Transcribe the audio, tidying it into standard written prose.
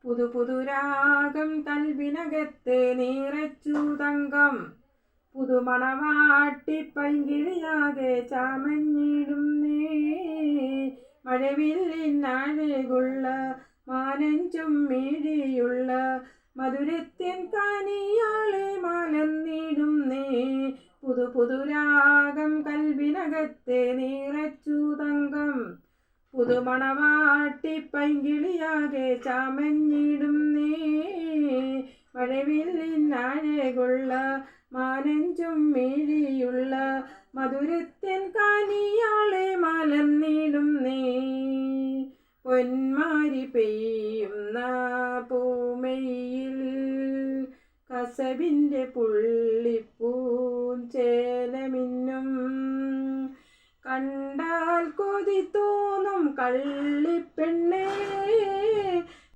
പുതുപുതുരാഗം കൽവിനകത്തെ നിറച്ചു തങ്കം. പുതുമണവാട്ടി പൈങ്കിളിയാകെ ചാമഞ്ഞിടുന്നേ. മഴവില്ലിനഴകുള്ള മാനഞ്ചും മിഴിയുള്ള മധുരത്തിൻ കനിയാളെ മലർന്നിടുന്നേ. പുതുപുതുരാഗം കൽവിനകത്തെ നിറച്ചു തങ്കം. പുതുമണവാട്ടി പൈങ്കിളിയാകെ ചാമഞ്ഞിടുന്നേ. മഴവില്ലിനഴകുള്ള മാനഞ്ചും മിഴിയുള്ള മധുരത്തിൻ കനിയാളെ മലർന്നിടുന്നേ. പൊന്മാരി പെയ്യുന്ന പൂമയിൽ കസവിൻ്റെ പുള്ളിപ്പൂഞ്ചേലമിന്നും. കണ്ടാൽ കൊതി തോന്നും കള്ളിപ്പെണ്ണേ.